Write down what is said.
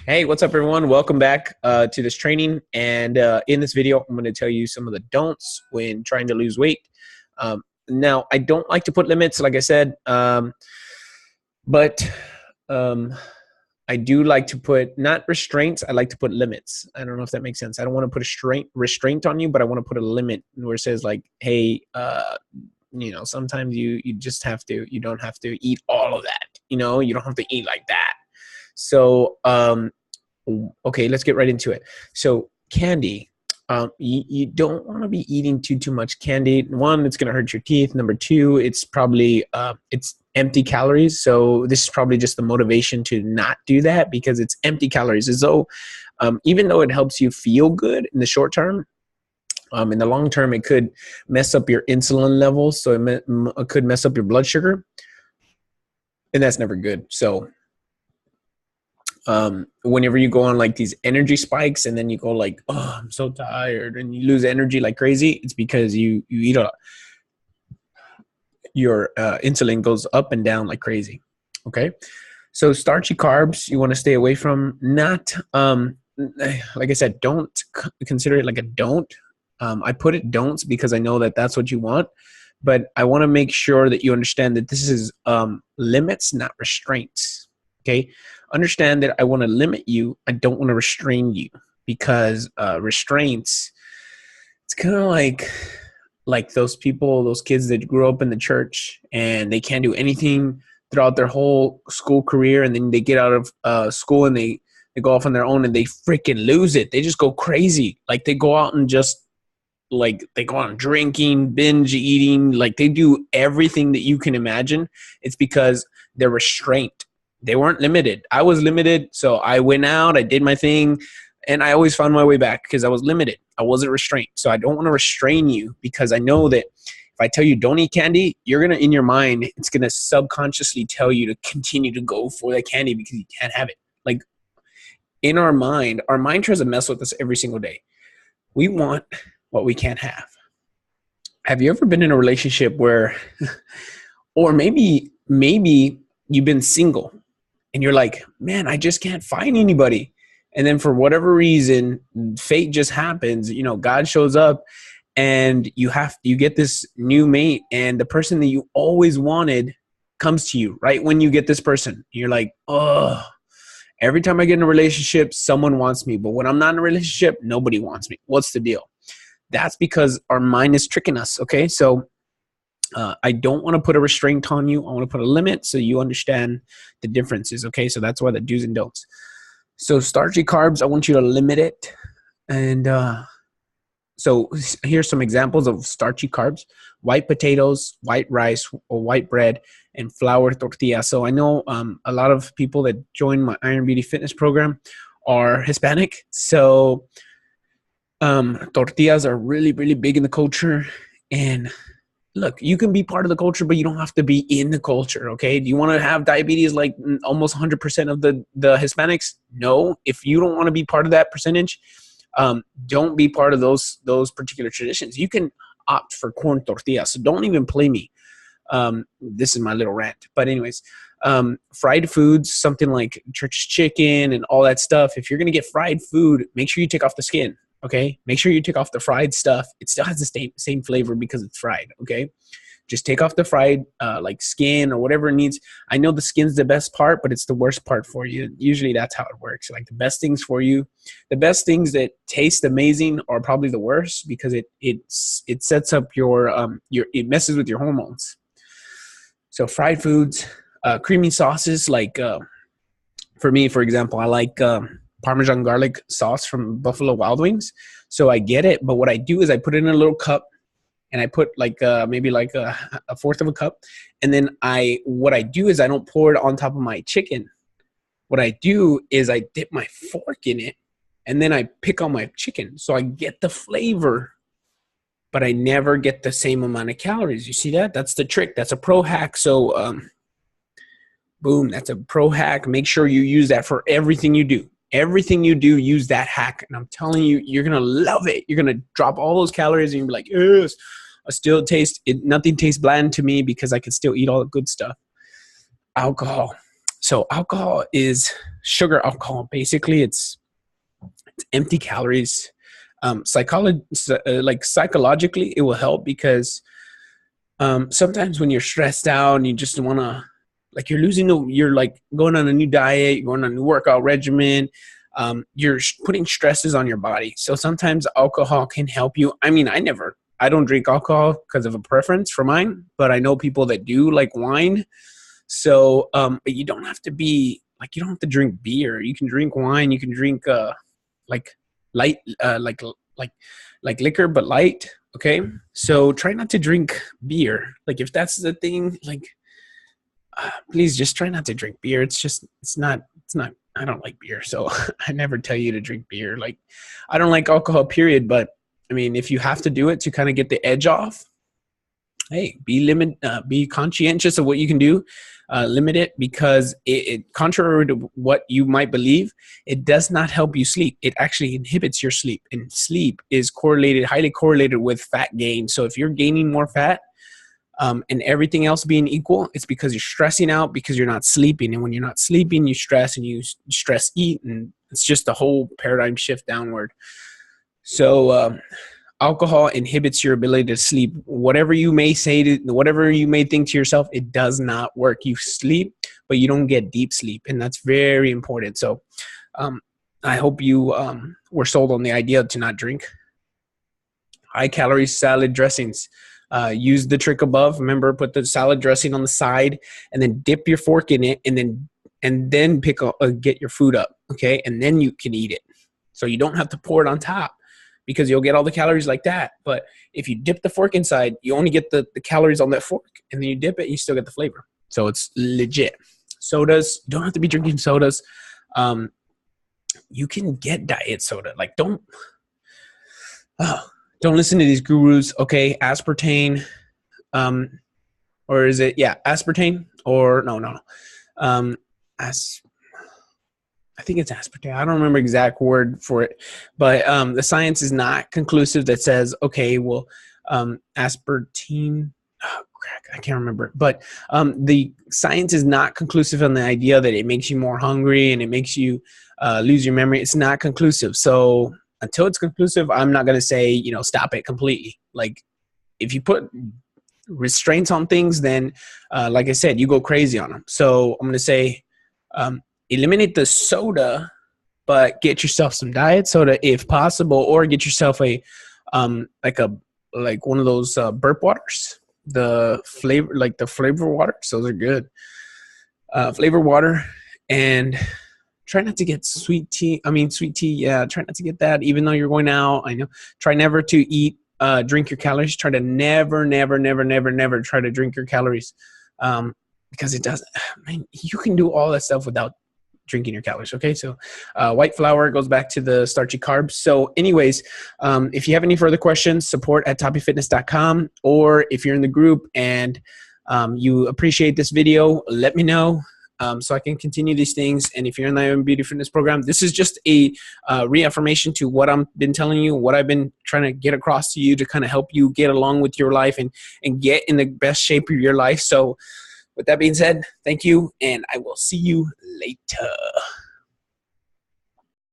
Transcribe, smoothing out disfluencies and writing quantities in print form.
Hey, what's up, everyone? Welcome back to this training. And in this video, I'm going to tell you some of the don'ts when trying to lose weight. Now, I don't like to put limits, like I said, but I do like to put not restraints. I like to put limits. I don't know if that makes sense. I don't want to put a restraint on you, but I want to put a limit where it says like, hey, sometimes you just have to. You don't have to eat all of that. You don't have to eat like that. So, okay, let's get right into it. So candy, you don't want to be eating too much candy. One, it's going to hurt your teeth. Number two, it's probably, it's empty calories. So this is probably just the motivation to not do that because it's empty calories. As though, even though it helps you feel good in the short term, in the long term, it could mess up your insulin levels. So it could mess up your blood sugar, and that's never good. So whenever you go on like these energy spikes and then you go like, oh, I'm so tired, and you lose energy like crazy, it's because you eat your insulin goes up and down like crazy. Okay. So starchy carbs, you want to stay away from. Not, like I said, don't consider it like a don't. I put it don'ts because I know that that's what you want, but I want to make sure that you understand that this is limits, not restraints. Okay. Understand that I want to limit you. I don't want to restrain you, because restraints, it's kind of like those people, those kids that grew up in the church and they can't do anything throughout their whole school career. And then they get out of school and they go off on their own and they freaking lose it. They just go crazy. Like they go out and just like they go on drinking, binge eating, like they do everything that you can imagine. It's because they're restrained. They weren't limited. I was limited, so I went out, I did my thing, and I always found my way back because I was limited. I wasn't restrained. So I don't want to restrain you, because I know that if I tell you don't eat candy, you're going to, in your mind, it's going to subconsciously tell you to continue to go for that candy because you can't have it. Like in our mind tries to mess with us every single day. We want what we can't have. Have you ever been in a relationship where, or maybe you've been single and you're like, man, I just can't find anybody. And then for whatever reason, fate just happens, God shows up and you get this new mate, and the person that you always wanted comes to you right when you get this person. You're like, oh, every time I get in a relationship, someone wants me. But when I'm not in a relationship, nobody wants me. What's the deal? That's because our mind is tricking us. Okay. So I don't want to put a restraint on you. I want to put a limit so you understand the differences. Okay. So that's why the do's and don'ts. So starchy carbs, I want you to limit it. And so here's some examples of starchy carbs: white potatoes, white rice or white bread, and flour tortilla. So I know a lot of people that join my Iron Beauty Fitness program are Hispanic. So tortillas are really, really big in the culture. And look, you can be part of the culture, but you don't have to be in the culture. Okay. Do you want to have diabetes like almost 100% of the Hispanics? No. If you don't want to be part of that percentage, don't be part of those particular traditions. You can opt for corn tortillas. So don't even play me. This is my little rant. But anyways, fried foods, something like church chicken and all that stuff. If you're going to get fried food, make sure you take off the skin. Okay. Make sure you take off the fried stuff. It still has the same flavor because it's fried. Okay. Just take off the fried, like skin or whatever it needs. I know the skin's the best part, but it's the worst part for you. Usually that's how it works. Like the best things for you, the best things that taste amazing are probably the worst, because it sets up it messes with your hormones. So fried foods, creamy sauces, like, for me, for example, I like, Parmesan garlic sauce from Buffalo Wild Wings. So I get it. But what I do is I put it in a little cup, and I put like maybe like a fourth of a cup. And then what I do is I don't pour it on top of my chicken. What I do is I dip my fork in it, and then I pick on my chicken. So I get the flavor, but I never get the same amount of calories. You see that? That's the trick. That's a pro hack. So boom, that's a pro hack. Make sure you use that for everything you do. Everything you do, use that hack. And I'm telling you, you're going to love it. You're going to drop all those calories and you'll be like, yes, nothing tastes bland to me because I can still eat all the good stuff. Alcohol. So alcohol is sugar alcohol. Basically, it's empty calories. Psychologically, it will help because sometimes when you're stressed out and you just want to, like, you're like going on a new diet, you're going on a new workout regimen, you're putting stresses on your body. So sometimes alcohol can help you. I mean, I don't drink alcohol because of a preference for mine, but I know people that do, like wine. So, but you don't have to be like, you don't have to drink beer. You can drink wine. You can drink, like light, like liquor, but light. Okay. So try not to drink beer. Like if that's the thing, like, please just try not to drink beer. It's not, I don't like beer. So I never tell you to drink beer. Like I don't like alcohol period, but I mean, if you have to do it to kind of get the edge off, hey, be conscientious of what you can do. Limit it because it, contrary to what you might believe, it does not help you sleep. It actually inhibits your sleep, and sleep is highly correlated with fat gain. So if you're gaining more fat, and everything else being equal, it's because you're stressing out because you're not sleeping. And when you're not sleeping, you stress, and you stress eat, and it's just a whole paradigm shift downward. So alcohol inhibits your ability to sleep. Whatever you may think to yourself, it does not work. You sleep, but you don't get deep sleep, and that's very important. So I hope you were sold on the idea to not drink. High calorie salad dressings. Use the trick above. Remember, put the salad dressing on the side, and then dip your fork in it, and then get your food up, okay? And then you can eat it. So you don't have to pour it on top, because you'll get all the calories like that. But if you dip the fork inside, you only get the calories on that fork, and then you dip it, and you still get the flavor. So it's legit. Sodas, you don't have to be drinking sodas. You can get diet soda. Like don't listen to these gurus. Okay, aspartame, or is it aspartame or no. I think it's aspartame. I don't remember exact word for it, but the science is not conclusive that says, okay, well, aspartame, I can't remember. But the science is not conclusive on the idea that it makes you more hungry and it makes you lose your memory. It's not conclusive. So until it's conclusive, I'm not going to say, stop it completely. Like if you put restraints on things, then like I said, you go crazy on them. So I'm going to say, eliminate the soda, but get yourself some diet soda if possible, or get yourself like one of those burp waters, the flavor water. Those are good. Flavor water, and try not to get sweet tea. Yeah, try not to get that, even though you're going out. I know. Try never to drink your calories. Try to never try to drink your calories, because it doesn't. You can do all that stuff without drinking your calories. Okay. So, white flour goes back to the starchy carbs. So anyways, if you have any further questions, support@toppyfitness.com, or if you're in the group and, you appreciate this video, let me know, so I can continue these things. And if you're in the IM Beauty Fitness program, this is just a, reaffirmation to what I've been telling you, what I've been trying to get across to you to kind of help you get along with your life and get in the best shape of your life. So with that being said, thank you, and I will see you later.